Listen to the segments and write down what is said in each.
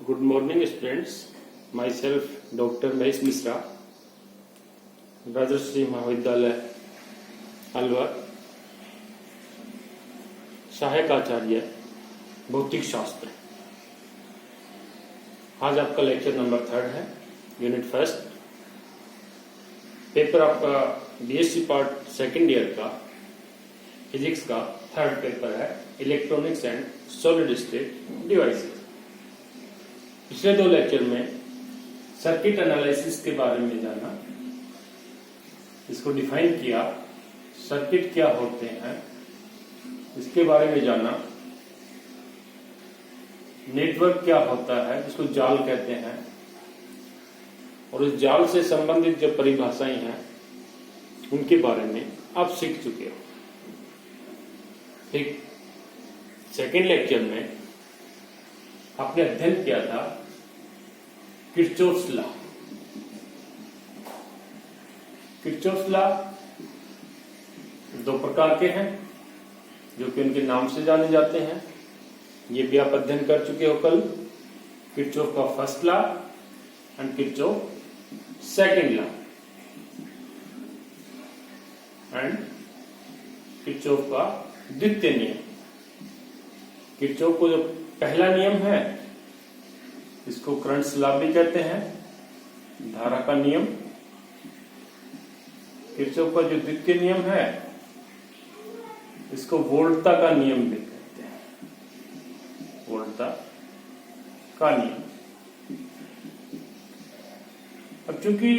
Good morning, students. Myself, Dr. Mahesh Misra, Rajshree महाविद्यालय अलवर, सहायक आचार्य भौतिक शास्त्र। आज आपका लेक्चर नंबर 3 है, यूनिट फर्स्ट। पेपर आपका बीएससी पार्ट सेकेंड ईयर का फिजिक्स का थर्ड पेपर है, electronics and solid state devices. पिछले 2 लेक्चर में सर्किट एनालिसिस के बारे में जाना, इसको डिफाइन किया, सर्किट क्या होते हैं इसके बारे में जाना, नेटवर्क क्या होता है जिसको जाल कहते हैं, और उस जाल से संबंधित जो परिभाषाएं हैं उनके बारे में आप सीख चुके हो। ठीक, सेकेंड लेक्चर में आपने अध्ययन किया था किरचॉफ्स लॉ। किरचॉफ्स लॉ 2 प्रकार के हैं जो कि उनके नाम से जाने जाते हैं। ये भी आप अध्ययन कर चुके हो कल, किरचॉफ का first law and Kirchhoff second law and Kirchhoff का द्वितीय नियम। किरचॉफ को जो पहला नियम है इसको करंट्स लॉ भी कहते हैं, धारा का नियम। किरचॉफ का जो द्वितीय नियम है इसको वोल्टता का नियम भी कहते हैं, वोल्टता का नियम। अब चूंकि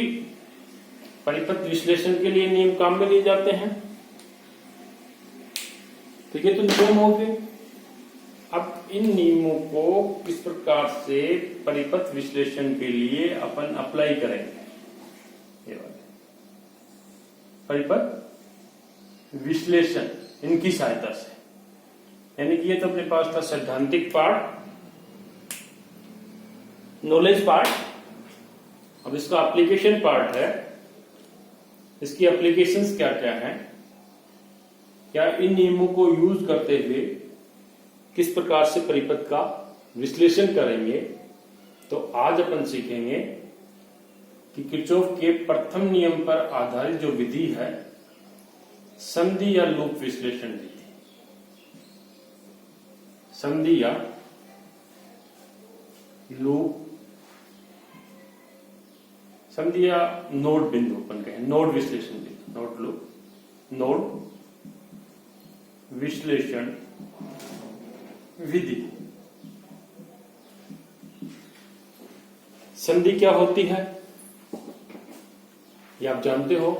परिपथ विश्लेषण के लिए नियम काम में लिए जाते हैं तो ये तो नियम हो गए। अब इन नियमों को किस प्रकार से परिपथ विश्लेषण के लिए अपन अप्लाई करेंगे, ये बात। परिपथ विश्लेषण इनकी सहायता से, यानी कि ये तो अपने पास था सैद्धांतिक पार्ट, नॉलेज पार्ट। अब इसका एप्लीकेशन पार्ट है। इसकी एप्लीकेशंस क्या क्या हैं, क्या इन नियमों को यूज करते हुए किस प्रकार से परिपथ का विश्लेषण करेंगे। तो आज अपन सीखेंगे कि किरचॉफ के प्रथम नियम पर आधारित जो विधि है, संधि या लूप विश्लेषण विधि, संधि या लूप, संधि या नोड बिंदु अपन कहें, नोड विश्लेषण विधि, नोड लूप, नोड विश्लेषण विधि। संधि क्या होती है ये आप जानते हो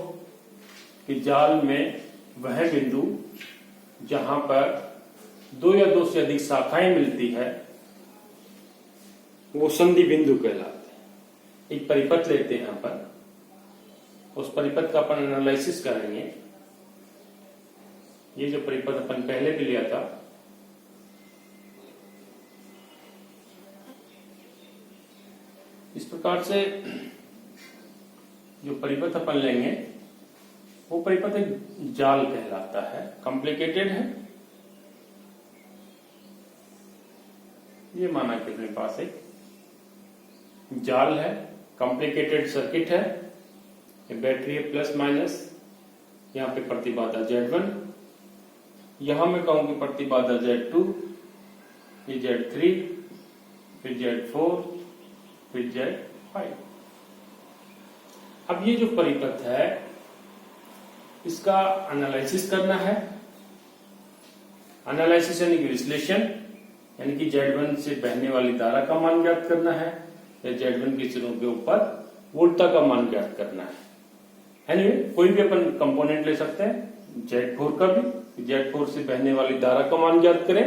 कि जाल में वह बिंदु जहां पर 2 या 2 से अधिक शाखाएं मिलती है वो संधि बिंदु कहलाते हैं। एक परिपथ लेते हैं यहां पर, उस परिपथ का अपन एनालिसिस करेंगे। ये जो परिपथ अपन पहले भी लिया था, इस प्रकार से जो परिपथ अपन लेंगे वो परिपथ एक जाल कहलाता है, कॉम्प्लिकेटेड है। ये माना कि अपने पास एक जाल है, कॉम्प्लिकेटेड सर्किट है, ये बैटरी है प्लस माइनस, यहां पे प्रतिबाधा Z1, यहां मैं कहूंगी प्रतिबाधा Z2, ये Z3, फिर Z4, फिर Z5। अब ये जो परिपथ है इसका एनालिसिस करना है। एनालिसिस यानी कि विश्लेषण, यानी कि Z1 से बहने वाली धारा का मान ज्ञात करना है या Z1 के सिरों के ऊपर वोल्टता का मान ज्ञात करना है। एनीवे, कोई भी अपन कंपोनेंट ले सकते हैं, Z4 का भी, Z4 से बहने वाली धारा का मान ज्ञात करें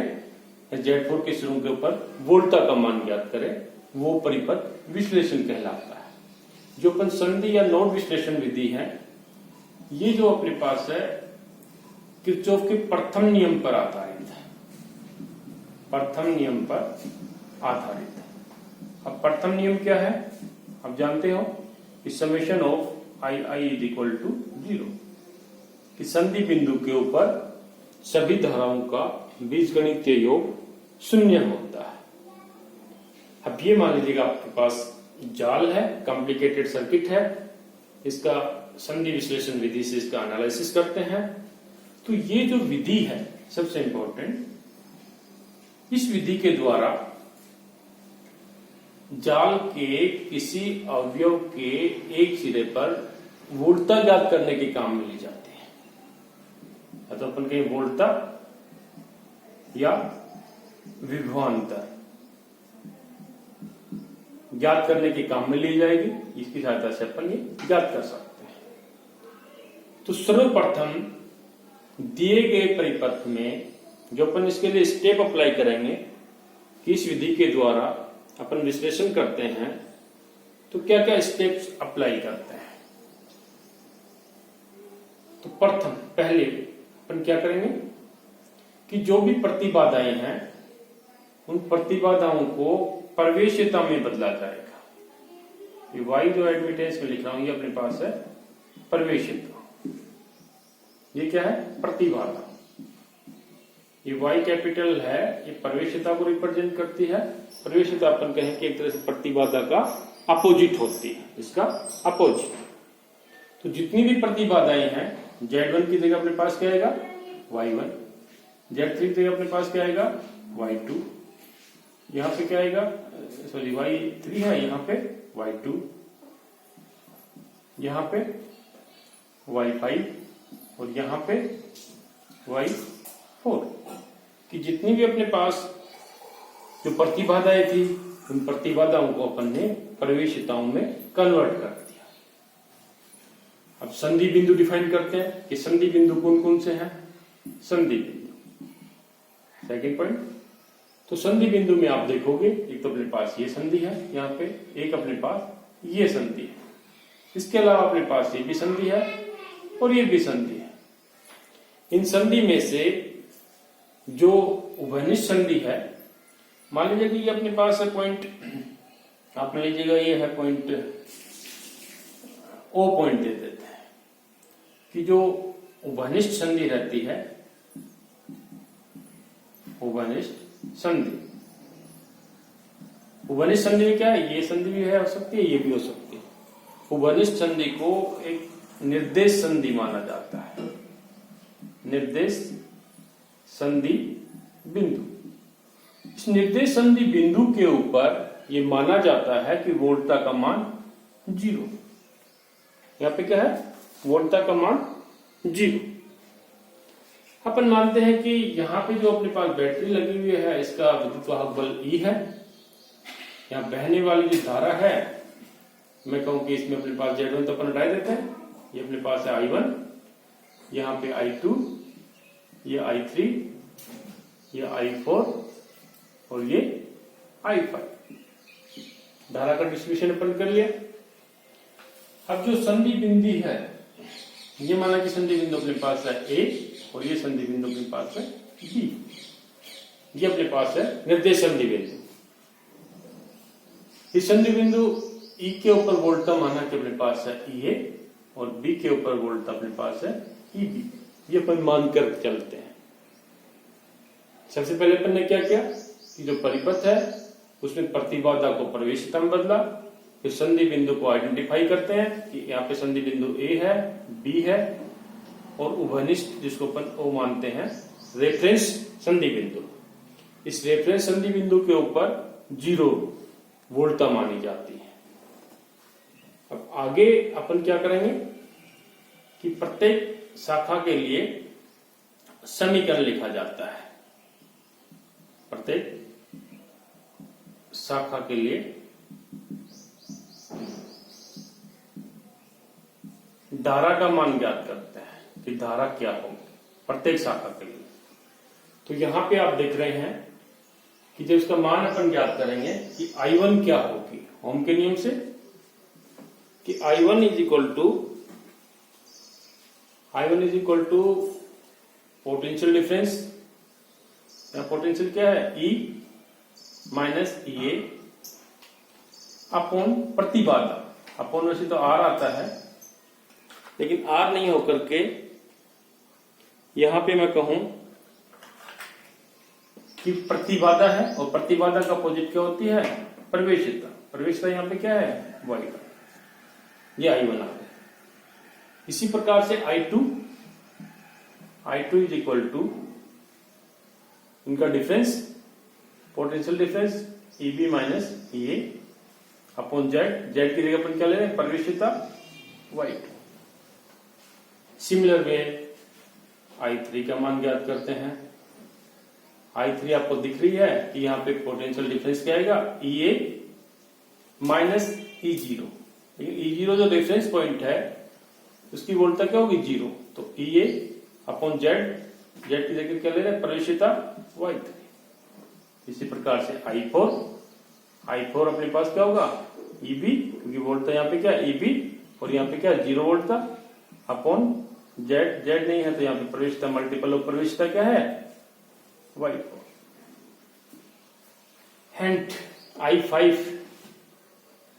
या Z4 के सिरों के ऊपर वोल्टता का मान ज्ञात करें, वो परिपथ विश्लेषण कहलाता है। जो अपन संधि या नोड विश्लेषण विधि है, ये जो अपने पास है किरचॉफ के प्रथम नियम पर आधारित है, प्रथम नियम पर आधारित है। अब प्रथम नियम क्या है आप जानते हो कि summation of I is equal to 0, कि संधि बिंदु के ऊपर सभी धाराओं का बीजगणितीय योग 0 होता है। अब ये मान लीजिएगा आपके पास जाल है, कॉम्प्लिकेटेड सर्किट है, इसका संधि विश्लेषण विधि से इसका एनालिसिस करते हैं। तो ये जो विधि है सबसे इंपॉर्टेंट, इस विधि के द्वारा जाल के किसी अवयव के एक सिरे पर वोल्टता ज्ञात करने के काम में ली जाती है। तो अपन कहें वोल्टता या विभवांतर ज्ञात करने के काम में ली जाएगी, इसकी सहायता से अपन ये ज्ञात कर सकते हैं। तो सर्वप्रथम दिए गए परिपथ में जो अपन इसके लिए स्टेप अप्लाई करेंगे कि इस विधि के द्वारा अपन विश्लेषण करते हैं, तो क्या क्या स्टेप्स अप्लाई करते हैं। तो प्रथम पहले अपन क्या करेंगे कि जो भी प्रतिबाधाएं हैं उन प्रतिबाधाओं को प्रवेश्यता में बदला जाएगा। ये वाई जो एडमिटेंस में लिख रहा हूं ये अपने पास है प्रवेश्यता। ये क्या है? प्रतिबाधा। ये वाई कैपिटल है, ये प्रवेश्यता को रिप्रेजेंट करती है। प्रवेश्यता अपन कहें कि एक तरह से प्रतिबाधा का अपोजिट होती है, इसका अपोजिट। तो जितनी भी प्रतिबाधाएं हैं, Z1 की जगह अपने पास क्या आएगा? Y1। Z3 की जगह अपने पास क्या आएगा? Y2। यहाँ पे क्या आएगा? सॉरी Y3 है, यहाँ पे Y2, यहाँ पे Y5 और यहाँ पे Y4। कि जितनी भी अपने पास जो प्रतिबाधाएं थी उन प्रतिबाधाओं को अपन ने प्रवेशिताओं में कन्वर्ट कर दिया। अब संधि बिंदु डिफाइन करते हैं कि संधि बिंदु कौन कौन से हैं। संधि बिंदु सेकंड पॉइंट, तो संधि बिंदु में आप देखोगे एक तो अपने पास ये संधि है यहाँ पे, एक अपने पास ये संधि है, इसके अलावा अपने पास ये भी संधि है और ये भी संधि है। इन संधि में से जो उभयनिष्ठ संधि है, मान लीजिए कि ये अपने पास है पॉइंट, आप मान लीजिएगा ये है पॉइंट ओ, पॉइंट दे देते हैं कि जो उभयनिष्ठ संधि रहती है, उभयनिष्ठ संधि, उभयनिष्ठ संधि में क्या है? ये संधि भी है, हो सकती है, ये भी हो सकती है। उभयनिष्ठ संधि को एक निर्देश संधि माना जाता है, निर्देश संधि बिंदु। इस निर्देश संधि बिंदु के ऊपर ये माना जाता है कि वोल्टता का मान 0। यहाँ पे क्या है? वोल्टता का मान 0। अपन मानते हैं कि यहाँ पे जो अपने पास बैटरी लगी हुई है, इसका विद्युत वाहक बल E है। यहाँ बहने वाली जो धारा है, मैं कहूं कि इसमें अपने पास Z1 तो अपन हटा देते हैं, ये अपने पास है I1, यहाँ पे I2, ये I3, ये I4 और ये I5। धारा का डिस्ट्रीब्यूशन अपन कर लिया। अब जो संधि बिंदु है, ये माना कि संधि बिंदु अपने पास है A और ये संधि बिंदु अपने पास है B। ये अपने पास है निर्देश संधि बिंदु। इस संधि बिंदु E के ऊपर वोल्टता माना कि अपने पास है EA और B के ऊपर वोल्टता अपने पास है EB। ये अपन मानकर चलते हैं। सबसे पहले अपन ने क्या किया कि जो परिपथ है उसमें प्रतिबाधा को प्रवेशिता में बदला। फिर संधि बिंदु को आइडेंटिफाई करते हैं कि यहाँ पे संधि बिंदु A है, B है और उभयनिष्ठ जिसको अपन O मानते हैं रेफरेंस संधि बिंदु। इस रेफरेंस संधि बिंदु के ऊपर 0 वोल्टता मानी जाती है। अब आगे अपन क्या करेंगे कि प्रत्येक शाखा के लिए समीकरण लिखा जाता है। प्रत्येक शाखा के लिए धारा का मान ज्ञात करते हैं कि धारा क्या होगी प्रत्येक शाखा के लिए। तो यहां पे आप देख रहे हैं कि जब इसका मान अपन ज्ञात करेंगे कि I1 क्या होगी ओम के नियम से, कि I1 is equal to potential difference, या पोटेंशियल क्या है E माइनस EA अपॉन प्रतिबाधा। अपॉन वैसे तो R आता है, लेकिन R नहीं होकर के यहां पे मैं कहूं कि प्रतिबाधा है और प्रतिबाधा का अपोजिट क्या होती है? प्रवेशिता यहाँ पे क्या है, y1, ये I1 आ गया। इसी प्रकार से I2 इज इक्वल टू इनका difference, potential difference EB minus EA upon Z की जगह अपन क्या ले रहे हैं, प्रवेशिता y2। सिमिलर वे I3 का मान ज्ञात करते हैं। I3 आपको दिख रही है कि यहाँ पे पोटेंशियल डिफरेंस क्या आएगा, EA माइनस E0, लेकिन E0 जो रेफरेंस पॉइंट है उसकी वोल्टता क्या होगी, 0, तो EA अपॉन जेड की जगह क्या ले रहे हैं, प्रवेशिता y3। इसी प्रकार से I4 अपने पास क्या होगा, EB, क्योंकि वोल्टता यहाँ पे क्या EB और यहाँ पे क्या 0 वोल्ट था, अपॉन जेड नहीं है तो यहाँ पे प्रवेशिता मल्टीपल ऑफ प्रवेशिता क्या है, y4। Hunt I5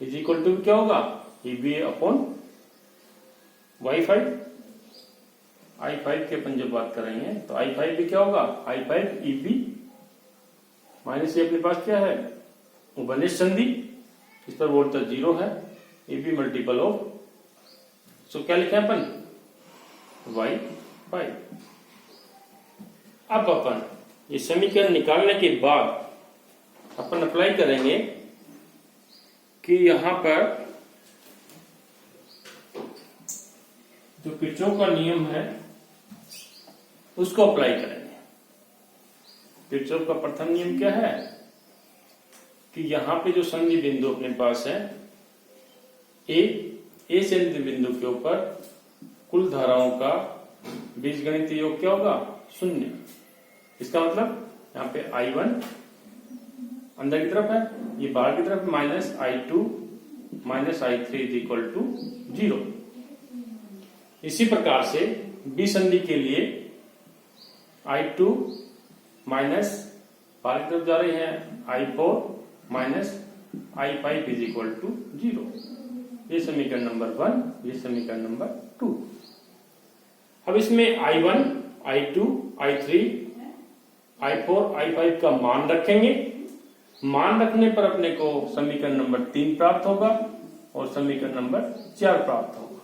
is equal to क्या होगा, EB अपॉन y5। I5 की अपन जब बात करेंगे तो I5 भी क्या होगा, I5 EB माइनस ये अपने पास क्या है, बनिष्ठ संधि, इस पर वोल्टता 0 है, EB मल्टीपल ऑफ, सो क्या लिखे अपन, y5। अब अपन ये समीकरण निकालने के बाद अपन अप्लाई करेंगे कि यहां पर जो किरचॉफ का नियम है उसको अप्लाई करेंगे। किरचॉफ का प्रथम नियम क्या है कि यहां पे जो संधि बिंदु अपने पास है, ए संधि बिंदु के ऊपर कुल धाराओं का बीजगणितीय योग क्या होगा, 0। इसका मतलब यहाँ पे I1 अंदर की तरफ है, ये बाहर की तरफ, minus I2 minus I3 is equal to 0। इसी प्रकार से बी संधि के लिए I2 माइनस बाहर की तरफ जा रही है I4 minus I5 is equal to 0। ये समीकरण नंबर 1, ये समीकरण नंबर 2। अब इसमें I1, I2, I3, I4, I5 का मान रखेंगे। मान रखने पर अपने को समीकरण नंबर 3 प्राप्त होगा और समीकरण नंबर 4 प्राप्त होगा।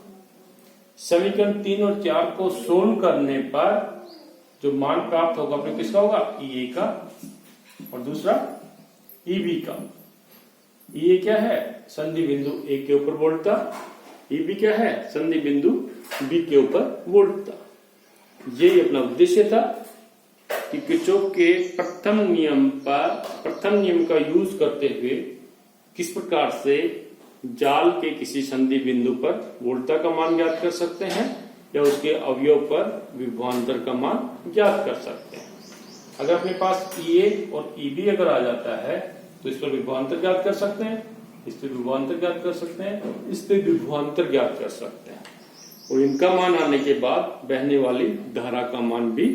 समीकरण 3 और 4 को सोल्व करने पर जो मान प्राप्त होगा अपने किसका होगा, EA का, और दूसरा EB का। EA क्या है, संधि बिंदु A के ऊपर वोल्टता, EB क्या है, संधि बिंदु B के ऊपर वोल्टता। यही अपना उद्देश्य था कि किरचॉफ के प्रथम नियम का यूज करते हुए किस प्रकार से जाल के किसी संधि बिंदु पर वोल्टता का मान ज्ञात कर सकते हैं या उसके अवयव पर विभवांतर का मान ज्ञात कर सकते हैं। अगर अपने पास EA और EB अगर आ जाता है तो इस पर विभवांतर ज्ञात कर सकते हैं, इस पर विभवांतर ज्ञात कर सकते हैं, इस पर विभवांतर ज्ञात कर सकते हैं, और इनका मान आने के बाद बहने वाली धारा का मान भी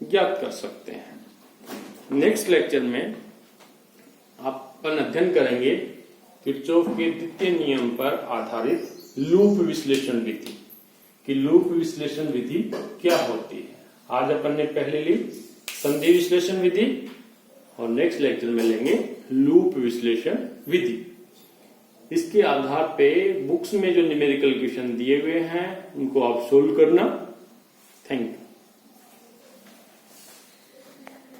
ज्ञात कर सकते हैं। नेक्स्ट लेक्चर में अपन अध्ययन करेंगे किरचॉफ के द्वितीय नियम पर आधारित लूप विश्लेषण विधि कि लूप विश्लेषण विधि क्या होती है। आज अपन ने पहले ली संधि विश्लेषण विधि और नेक्स्ट लेक्चर में लेंगे लूप विश्लेषण विधि। इसके आधार पे बुक्स में जो न्यूमेरिकल क्वेश्चन दिए हुए हैं उनको आप सोल्व करना। Thank you.